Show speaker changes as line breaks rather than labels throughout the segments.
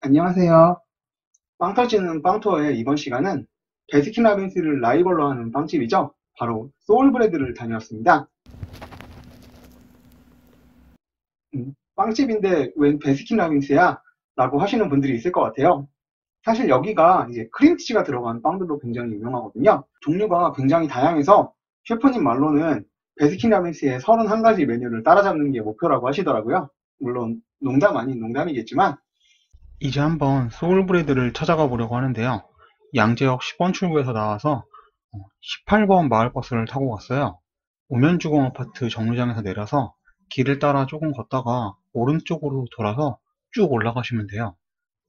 안녕하세요. 빵 터지는 빵투어의 이번 시간은 베스킨라빈스를 라이벌로 하는 빵집이죠. 바로 소울브레드를 다녀왔습니다. 빵집인데 웬 베스킨라빈스야? 라고 하시는 분들이 있을 것 같아요. 사실 여기가 이제 크림치즈가 들어간 빵들로 굉장히 유명하거든요. 종류가 굉장히 다양해서 셰프님 말로는 베스킨라빈스의 31가지 메뉴를 따라잡는 게 목표라고 하시더라고요. 물론 농담 아닌 농담이겠지만 이제 한번 소울브레드를 찾아가 보려고 하는데요. 양재역 10번 출구에서 나와서 18번 마을버스를 타고 갔어요. 우면주공 아파트 정류장에서 내려서 길을 따라 조금 걷다가 오른쪽으로 돌아서 쭉 올라가시면 돼요.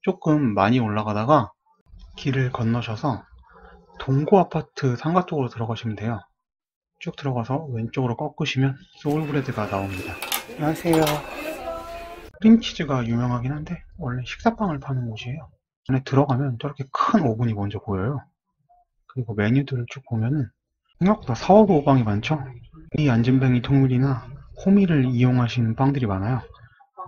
조금 많이 올라가다가 길을 건너셔서 동고 아파트 상가 쪽으로 들어가시면 돼요. 쭉 들어가서 왼쪽으로 꺾으시면 소울브레드가 나옵니다. 안녕하세요. 크림치즈가 유명하긴 한데 원래 식사빵을 파는 곳이에요. 안에 들어가면 저렇게 큰 오븐이 먼저 보여요. 그리고 메뉴들을 쭉 보면은 생각보다 사워도우 빵이 많죠. 이 안전뱅이 통밀이나 호밀을 이용하시는 빵들이 많아요.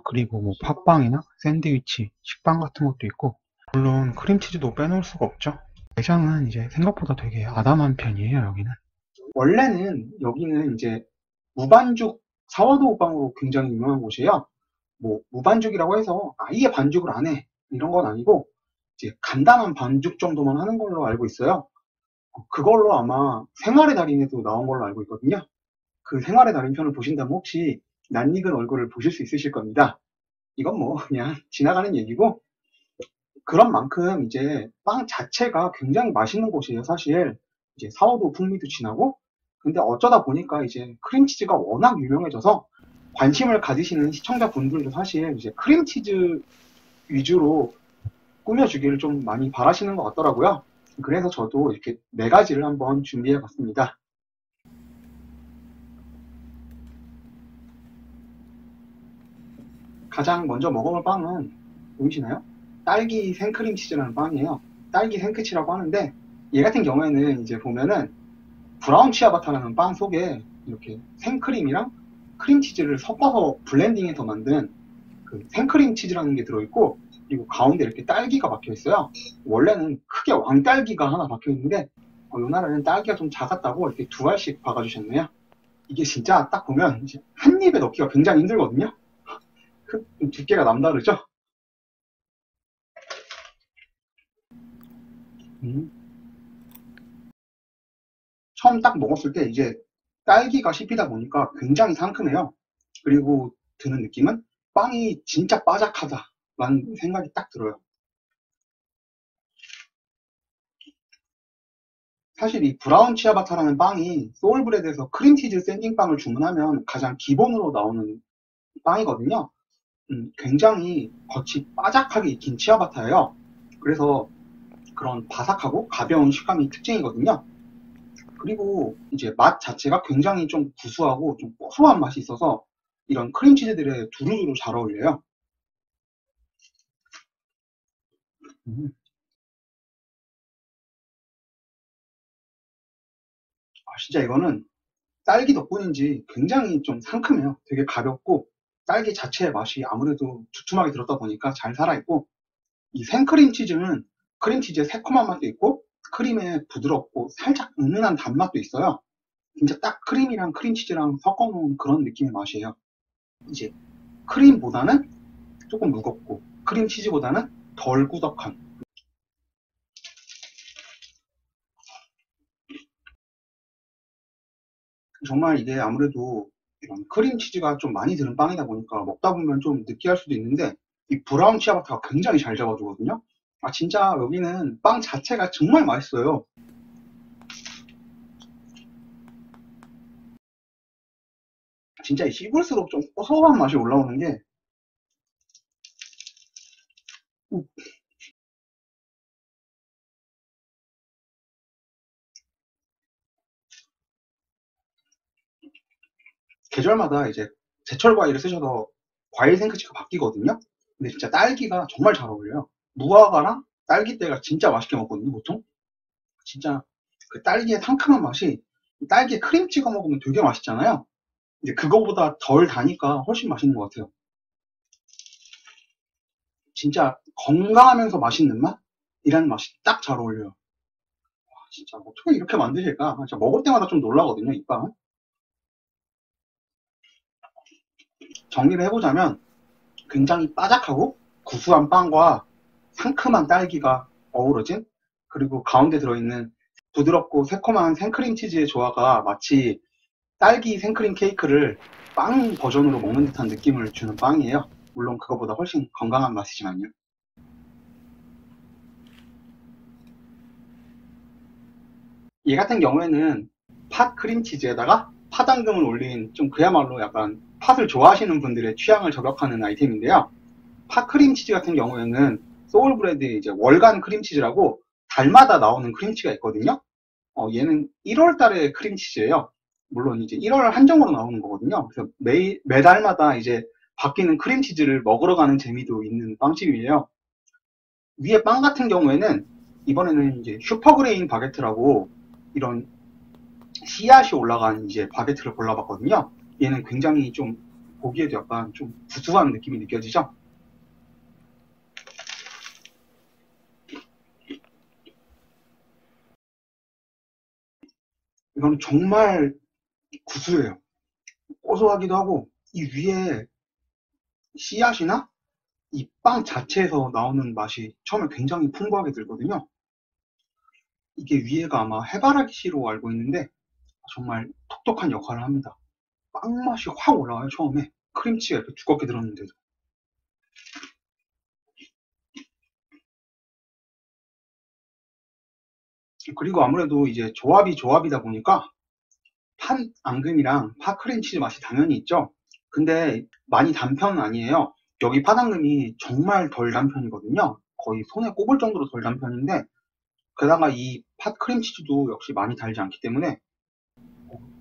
그리고 뭐 팥빵이나 샌드위치, 식빵 같은 것도 있고, 물론 크림치즈도 빼놓을 수가 없죠. 매장은 이제 생각보다 되게 아담한 편이에요. 여기는 원래는 여기는 이제 무반죽 사워도우 빵으로 굉장히 유명한 곳이에요. 뭐 무반죽이라고 해서 아예 반죽을 안 해 이런 건 아니고 이제 간단한 반죽 정도만 하는 걸로 알고 있어요. 그걸로 아마 생활의 달인에도 나온 걸로 알고 있거든요. 그 생활의 달인 편을 보신다면 혹시 낯익은 얼굴을 보실 수 있으실 겁니다. 이건 뭐 그냥 지나가는 얘기고, 그런 만큼 이제 빵 자체가 굉장히 맛있는 곳이에요. 사실 이제 사워도우 풍미도 진하고, 근데 어쩌다 보니까 이제 크림치즈가 워낙 유명해져서 관심을 가지시는 시청자분들도 사실 이제 크림치즈 위주로 꾸며주기를 좀 많이 바라시는 것 같더라고요. 그래서 저도 이렇게 4가지를 한번 준비해 봤습니다. 가장 먼저 먹어볼 빵은 보이시나요? 딸기 생크림치즈라는 빵이에요. 딸기 생크치라고 하는데, 얘 같은 경우에는 이제 보면은 브라운 치아바타라는 빵 속에 이렇게 생크림이랑 크림치즈를 섞어서 블렌딩해서 만든 그 생크림 치즈라는 게 들어있고, 그리고 가운데 이렇게 딸기가 박혀 있어요. 원래는 크게 왕딸기가 하나 박혀 있는데 요날에는 딸기가 좀 작았다고 이렇게 2알씩 박아주셨네요. 이게 진짜 딱 보면 한 입에 넣기가 굉장히 힘들거든요. 그 두께가 남다르죠. 음. 처음 딱 먹었을 때 이제 딸기가 씹히다 보니까 굉장히 상큼해요. 그리고 드는 느낌은 빵이 진짜 바삭하다라는 생각이 딱 들어요. 사실 이 브라운 치아바타라는 빵이 소울브레드에서 크림치즈 샌딩빵을 주문하면 가장 기본으로 나오는 빵이거든요. 굉장히 겉이 바삭하게 익힌 치아바타예요. 그래서 그런 바삭하고 가벼운 식감이 특징이거든요. 그리고 이제 맛 자체가 굉장히 좀 구수하고 좀 고소한 맛이 있어서 이런 크림치즈들에 두루두루 잘 어울려요. 음, 진짜 이거는 딸기 덕분인지 굉장히 좀 상큼해요. 되게 가볍고 딸기 자체의 맛이 아무래도 두툼하게 들었다 보니까 잘 살아있고, 이 생크림치즈는 크림치즈의 새콤한 맛도 있고 크림의 부드럽고 살짝 은은한 단맛도 있어요. 진짜 딱 크림이랑 크림치즈랑 섞어놓은 그런 느낌의 맛이에요. 이제 크림보다는 조금 무겁고 크림치즈보다는 덜 꾸덕한, 정말 이게 아무래도 이런 크림치즈가 좀 많이 드는 빵이다 보니까 먹다 보면 좀 느끼할 수도 있는데 이 브라운 치아바타가 굉장히 잘 잡아주거든요. 진짜 여기는 빵 자체가 정말 맛있어요. 진짜 씹을수록 좀 고소한 맛이 올라오는 게 계절마다 이제 제철 과일을 쓰셔서 과일 생크치가 바뀌거든요. 근데 진짜 딸기가 정말 잘 어울려요. 무화과랑 딸기때가 진짜 맛있게 먹거든요, 보통. 진짜 그 딸기의 상큼한 맛이 딸기에 크림 찍어 먹으면 되게 맛있잖아요. 이제 그거보다 덜 다니까 훨씬 맛있는 것 같아요. 진짜 건강하면서 맛있는 맛? 이라는 맛이 딱 잘 어울려요. 와, 진짜 어떻게 이렇게 만드실까? 진짜 먹을 때마다 좀 놀라거든요, 이 빵은. 정리를 해보자면 굉장히 바삭하고 구수한 빵과 상큼한 딸기가 어우러진, 그리고 가운데 들어있는 부드럽고 새콤한 생크림 치즈의 조화가 마치 딸기 생크림 케이크를 빵 버전으로 먹는 듯한 느낌을 주는 빵이에요. 물론 그거보다 훨씬 건강한 맛이지만요. 얘 같은 경우에는 팥 크림치즈에다가 파당금을 올린 좀 그야말로 약간 팥을 좋아하시는 분들의 취향을 저격하는 아이템인데요. 팥 크림치즈 같은 경우에는 소울브레드의 이제 월간 크림치즈라고 달마다 나오는 크림치즈가 있거든요. 얘는 1월 달에 크림치즈예요. 물론 이제 1월 한정으로 나오는 거거든요. 그래서 매달마다 이제 바뀌는 크림치즈를 먹으러 가는 재미도 있는 빵집이에요. 위에 빵 같은 경우에는 이번에는 이제 슈퍼그레인 바게트라고 이런 씨앗이 올라간 이제 바게트를 골라봤거든요. 얘는 굉장히 좀 보기에도 약간 좀 구수한 느낌이 느껴지죠? 이건 정말 구수해요. 고소하기도 하고 이 위에 씨앗이나 이 빵 자체에서 나오는 맛이 처음에 굉장히 풍부하게 들거든요. 이게 위에가 아마 해바라기 씨로 알고 있는데 정말 톡톡한 역할을 합니다. 빵 맛이 확 올라와요, 처음에. 크림치가 이렇게 두껍게 들었는데도. 그리고 아무래도 이제 조합이 조합이다 보니까 판 앙금이랑 파 크림치즈 맛이 당연히 있죠. 근데 많이 단 편은 아니에요. 여기 파당금이 정말 덜 단 편이거든요. 거의 손에 꼽을 정도로 덜 단 편인데 게다가 이 팥 크림치즈도 역시 많이 달지 않기 때문에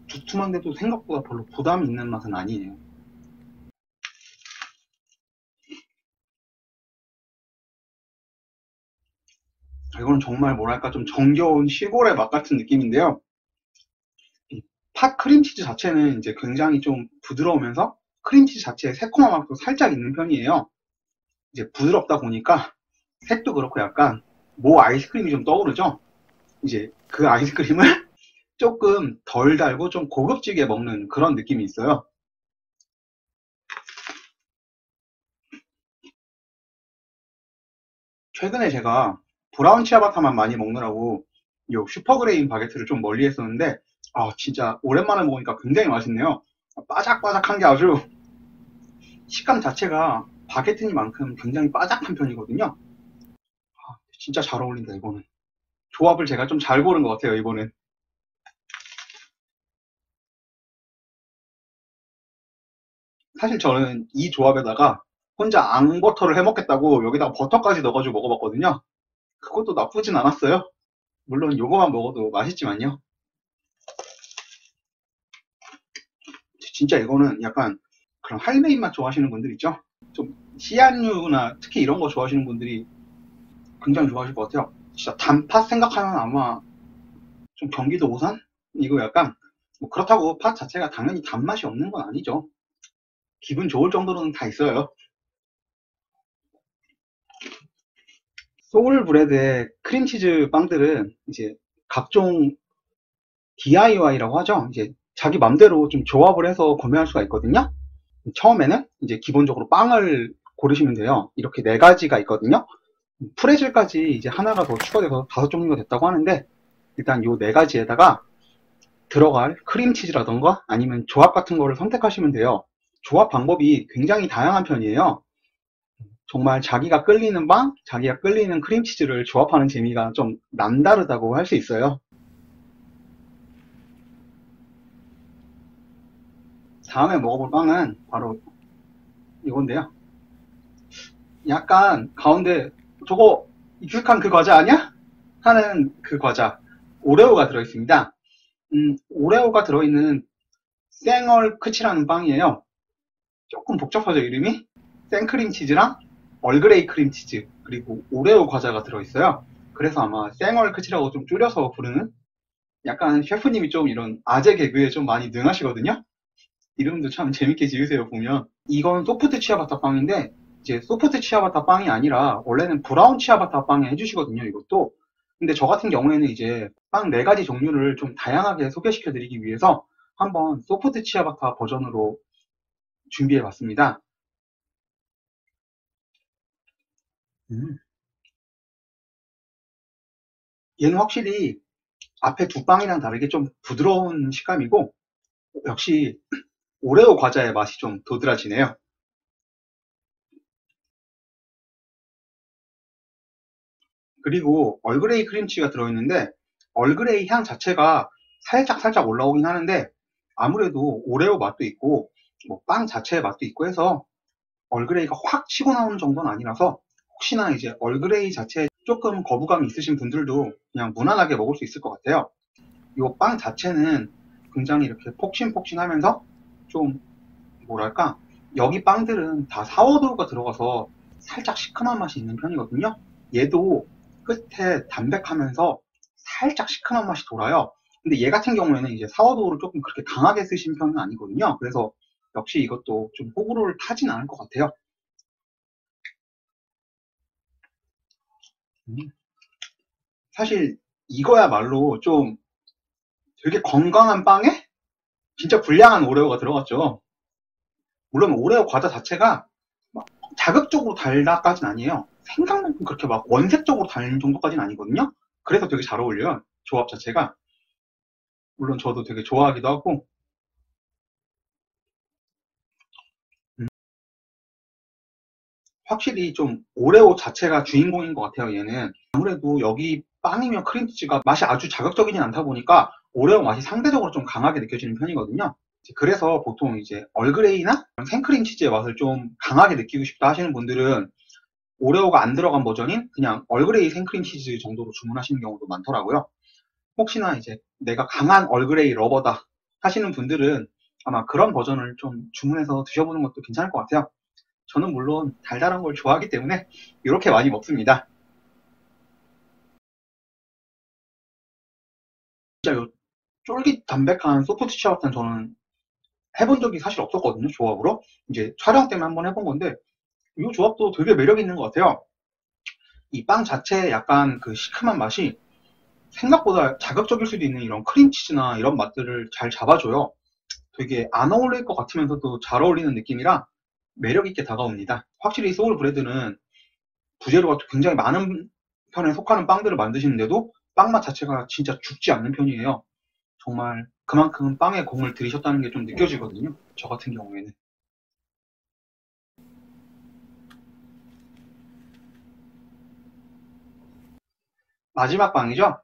두툼한데도 생각보다 별로 부담이 있는 맛은 아니에요. 이건 정말 뭐랄까 좀 정겨운 시골의 맛 같은 느낌인데요. 이 팥 크림치즈 자체는 이제 굉장히 좀 부드러우면서 크림치즈 자체에 새콤한 맛도 살짝 있는 편이에요. 이제 부드럽다 보니까 색도 그렇고 약간 모 아이스크림이 좀 떠오르죠? 이제 그 아이스크림을 조금 덜 달고 좀 고급지게 먹는 그런 느낌이 있어요. 최근에 제가 브라운 치아바타만 많이 먹느라고 요 슈퍼그레인 바게트를 좀 멀리 했었는데 진짜 오랜만에 먹으니까 굉장히 맛있네요. 바삭바삭한 게 아주 식감 자체가 바게트니만큼 굉장히 바삭한 편이거든요. 진짜 잘 어울린다 이거는. 조합을 제가 좀 잘 고른 것 같아요 이번엔. 사실 저는 이 조합에다가 혼자 앙버터를 해먹겠다고 여기다가 버터까지 넣어가지고 먹어봤거든요. 그것도 나쁘진 않았어요. 물론 요거만 먹어도 맛있지만요. 진짜 이거는 약간 그런 할매 입맛 좋아하시는 분들 있죠? 좀 씨앗류나 특히 이런 거 좋아하시는 분들이 굉장히 좋아하실 것 같아요. 진짜 단팥 생각하면 아마 좀 경기도 오산? 이거 약간 뭐 그렇다고 팥 자체가 당연히 단맛이 없는 건 아니죠. 기분 좋을 정도로는 다 있어요. 소울브레드의 크림치즈 빵들은 이제 각종 DIY라고 하죠. 이제 자기 맘대로 좀 조합을 해서 구매할 수가 있거든요. 처음에는 이제 기본적으로 빵을 고르시면 돼요. 이렇게 네 가지가 있거든요. 프레즐까지 이제 하나가 더 추가돼서 5종류가 됐다고 하는데 일단 요 네 가지에다가 들어갈 크림치즈라던가 아니면 조합 같은 거를 선택하시면 돼요. 조합 방법이 굉장히 다양한 편이에요. 정말 자기가 끌리는 빵, 자기가 끌리는 크림치즈를 조합하는 재미가 좀 남다르다고 할 수 있어요. 다음에 먹어볼 빵은 바로 이건데요. 약간 가운데 저거 익숙한 그 과자 아니야? 하는 그 과자 오레오가 들어있습니다. 오레오가 들어있는 생얼크치라는 빵이에요. 조금 복잡하죠 이름이? 생크림치즈랑 얼그레이 크림치즈 그리고 오레오 과자가 들어있어요. 그래서 아마 생얼크치라고 좀 줄여서 부르는, 약간 셰프님이 좀 이런 아재 개그에 좀 많이 능하시거든요. 이름도 참 재밌게 지으세요 보면. 이건 소프트 치아바타 빵인데 이제 소프트 치아바타 빵이 아니라 원래는 브라운 치아바타 빵에 해주시거든요, 이것도. 근데 저 같은 경우에는 이제 빵 4가지 종류를 좀 다양하게 소개시켜 드리기 위해서 한번 소프트 치아바타 버전으로 준비해 봤습니다. 얘는 확실히 앞에 두 빵이랑 다르게 좀 부드러운 식감이고, 역시 오레오 과자의 맛이 좀 도드라지네요. 그리고 얼그레이 크림치즈가 들어있는데 얼그레이 향 자체가 살짝 올라오긴 하는데, 아무래도 오레오 맛도 있고 뭐 빵 자체의 맛도 있고 해서 얼그레이가 확 치고 나오는 정도는 아니라서, 혹시나 이제 얼그레이 자체에 조금 거부감이 있으신 분들도 그냥 무난하게 먹을 수 있을 것 같아요. 이 빵 자체는 굉장히 이렇게 폭신폭신하면서 좀 뭐랄까, 여기 빵들은 다 사워도우가 들어가서 살짝 시큼한 맛이 있는 편이거든요. 얘도 끝에 담백하면서 살짝 시큼한 맛이 돌아요. 근데 얘 같은 경우에는 이제 사워도우를 조금 그렇게 강하게 쓰신 편은 아니거든요. 그래서 역시 이것도 좀 호불호를 타진 않을 것 같아요. 음, 사실 이거야말로 좀 되게 건강한 빵에 진짜 불량한 오레오가 들어갔죠. 물론 오레오 과자 자체가 막 자극적으로 달다까진 아니에요. 생각만큼 그렇게 막 원색적으로 달 정도까지는 아니거든요. 그래서 되게 잘 어울려요, 조합 자체가. 물론 저도 되게 좋아하기도 하고. 음, 확실히 좀 오레오 자체가 주인공인 것 같아요, 얘는. 아무래도 여기 빵이며 크림치즈가 맛이 아주 자극적이진 않다 보니까 오레오 맛이 상대적으로 좀 강하게 느껴지는 편이거든요. 그래서 보통 이제 얼그레이나 생크림치즈의 맛을 좀 강하게 느끼고 싶다 하시는 분들은 오레오가 안 들어간 버전인 그냥 얼그레이 생크림치즈 정도로 주문하시는 경우도 많더라고요. 혹시나 이제 내가 강한 얼그레이 러버다 하시는 분들은 아마 그런 버전을 좀 주문해서 드셔보는 것도 괜찮을 것 같아요. 저는 물론 달달한 걸 좋아하기 때문에 이렇게 많이 먹습니다. 진짜 요 쫄깃 담백한 소프트 치아바타는 저는 해본 적이 사실 없었거든요, 조합으로. 이제 촬영 때문에 한번 해본 건데 이 조합도 되게 매력 있는 것 같아요. 이 빵 자체에 약간 그 시큼한 맛이 생각보다 자극적일 수도 있는 이런 크림치즈나 이런 맛들을 잘 잡아줘요. 되게 안 어울릴 것 같으면서도 잘 어울리는 느낌이라 매력 있게 다가옵니다. 확실히 소울 브레드는 부재료가 굉장히 많은 편에 속하는 빵들을 만드시는데도 빵 맛 자체가 진짜 죽지 않는 편이에요. 정말 그만큼 빵에 공을 들이셨다는 게 좀 느껴지거든요, 저 같은 경우에는. 마지막 빵이죠.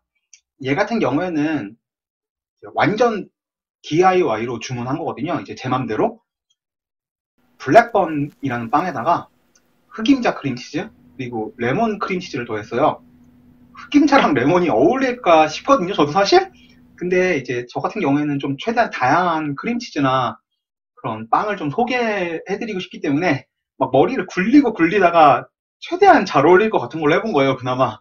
얘 같은 경우에는 완전 DIY로 주문한 거거든요, 이제 제 맘대로. 블랙번이라는 빵에다가 흑임자 크림치즈 그리고 레몬 크림치즈를 더했어요. 흑임자랑 레몬이 어울릴까 싶거든요, 저도 사실. 근데 이제 저 같은 경우에는 좀 최대한 다양한 크림치즈나 그런 빵을 좀 소개해드리고 싶기 때문에 막 머리를 굴리고 굴리다가 최대한 잘 어울릴 것 같은 걸로 해본 거예요, 그나마.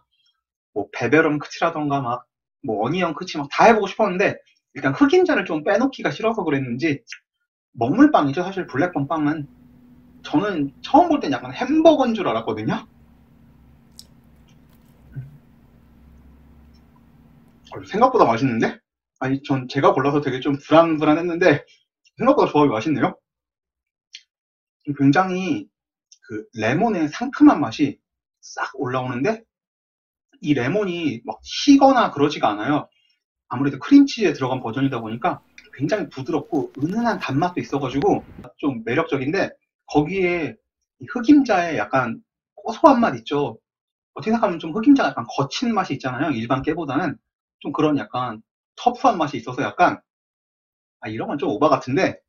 뭐 베베럼 크치라던가 막 뭐 어니언 크치 막 다 해보고 싶었는데, 일단 흑임자를 좀 빼놓기가 싫어서 그랬는지 먹물빵이죠, 사실 블랙번 빵은. 저는 처음 볼 땐 약간 햄버거인 줄 알았거든요. 생각보다 맛있는데? 아니, 전 제가 골라서 되게 좀 불안불안했는데 생각보다 조합이 맛있네요. 굉장히 그 레몬의 상큼한 맛이 싹 올라오는데, 이 레몬이 막 시거나 그러지가 않아요. 아무래도 크림치즈에 들어간 버전이다 보니까 굉장히 부드럽고 은은한 단맛도 있어가지고 좀 매력적인데, 거기에 이 흑임자의 약간 고소한 맛 있죠. 어떻게 생각하면 좀 흑임자가 약간 거친 맛이 있잖아요, 일반 깨보다는. 좀 그런 약간 터프한 맛이 있어서 약간, 아, 이런 건 좀 오바 같은데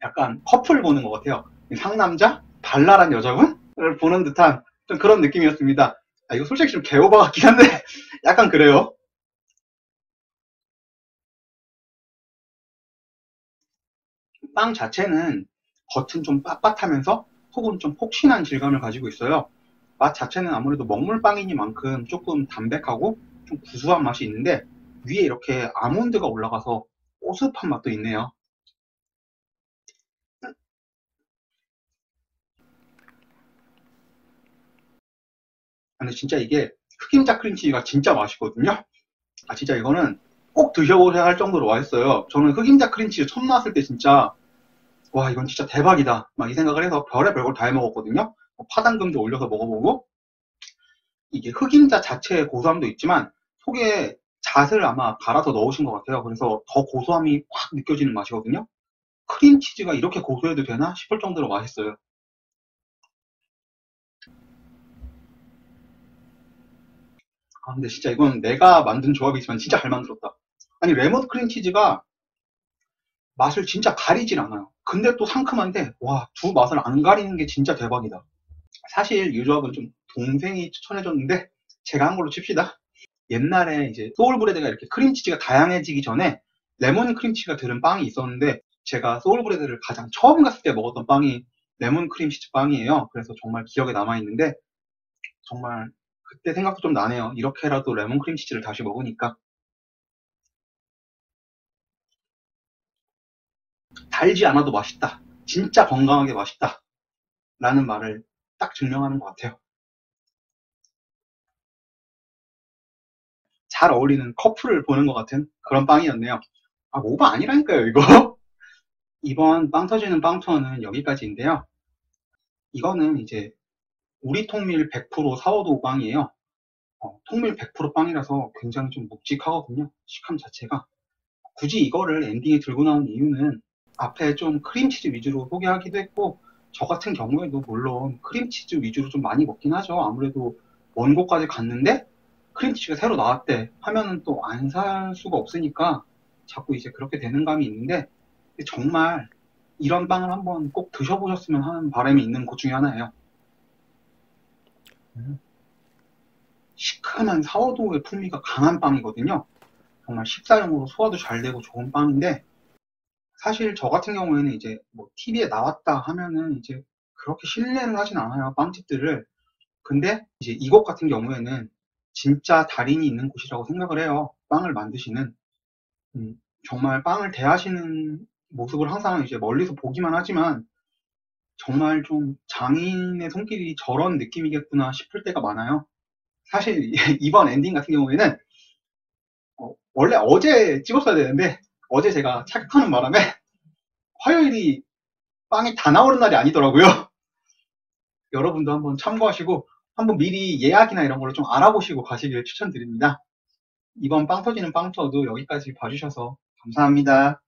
약간 커플 보는 것 같아요. 상남자? 발랄한 여자분을 보는 듯한 좀 그런 느낌이었습니다. 아, 이거 솔직히 좀 개오바 같긴 한데 약간 그래요. 빵 자체는 겉은 좀 빳빳하면서 속은 좀 폭신한 질감을 가지고 있어요. 맛 자체는 아무래도 먹물빵이니만큼 조금 담백하고 좀 구수한 맛이 있는데, 위에 이렇게 아몬드가 올라가서 오스한 맛도 있네요. 근데 진짜 이게 흑임자 크림치즈가 진짜 맛있거든요. 아, 진짜 이거는 꼭 드셔보셔야 할 정도로 맛있어요. 저는 흑임자 크림치즈 처음 나왔을 때 진짜 와, 이건 진짜 대박이다 막 이 생각을 해서 별의별 걸 다 해 먹었거든요. 파당금도 올려서 먹어보고, 이게 흑임자 자체의 고소함도 있지만 속에 잣을 아마 갈아서 넣으신 것 같아요. 그래서 더 고소함이 확 느껴지는 맛이거든요. 크림치즈가 이렇게 고소해도 되나 싶을 정도로 맛있어요. 아, 근데 진짜 이건 내가 만든 조합이지만 진짜 잘 만들었다. 아니, 레몬 크림치즈가 맛을 진짜 가리질 않아요. 근데 또 상큼한데, 와, 두 맛을 안 가리는 게 진짜 대박이다. 사실 이 조합은 좀 동생이 추천해줬는데 제가 한 걸로 칩시다. 옛날에 이제 소울브레드가 이렇게 크림치즈가 다양해지기 전에 레몬 크림치즈가 들은 빵이 있었는데, 제가 소울브레드를 가장 처음 갔을 때 먹었던 빵이 레몬 크림치즈 빵이에요. 그래서 정말 기억에 남아있는데, 정말 그때 생각도 좀 나네요. 이렇게라도 레몬 크림치즈를 다시 먹으니까. 달지 않아도 맛있다, 진짜 건강하게 맛있다 라는 말을 딱 증명하는 것 같아요. 잘 어울리는 커플을 보는 것 같은 그런 빵이었네요. 아, 오바 아니라니까요, 이거. 이번 빵 터지는 빵 투어는 여기까지인데요. 이거는 이제 우리 통밀 100% 사워도우 빵이에요. 통밀 100% 빵이라서 굉장히 좀 묵직하거든요, 식감 자체가. 굳이 이거를 엔딩에 들고 나온 이유는 앞에 좀 크림치즈 위주로 소개하기도 했고, 저 같은 경우에도 물론 크림치즈 위주로 좀 많이 먹긴 하죠. 아무래도 먼 곳까지 갔는데 크림치즈가 새로 나왔대 하면은 또 안 살 수가 없으니까 자꾸 이제 그렇게 되는 감이 있는데, 정말 이런 빵을 한번 꼭 드셔보셨으면 하는 바람이 있는 곳 중에 하나예요. 시큼한 사워도우의 풍미가 강한 빵이거든요. 정말 식사용으로 소화도 잘 되고 좋은 빵인데, 사실 저 같은 경우에는 이제 뭐 TV에 나왔다 하면은 이제 그렇게 신뢰를 하진 않아요, 빵집들을. 근데 이제 이곳 같은 경우에는 진짜 달인이 있는 곳이라고 생각을 해요. 빵을 만드시는. 정말 빵을 대하시는 모습을 항상 이제 멀리서 보기만 하지만 정말 좀 장인의 손길이 저런 느낌이겠구나 싶을 때가 많아요. 사실 이번 엔딩 같은 경우에는 원래 어제 찍었어야 되는데, 어제 제가 착각하는 바람에 화요일이 빵이 다 나오는 날이 아니더라고요. 여러분도 한번 참고하시고 한번 미리 예약이나 이런 걸로 좀 알아보시고 가시길 추천드립니다. 이번 빵 터지는 빵 투어도 여기까지 봐주셔서 감사합니다.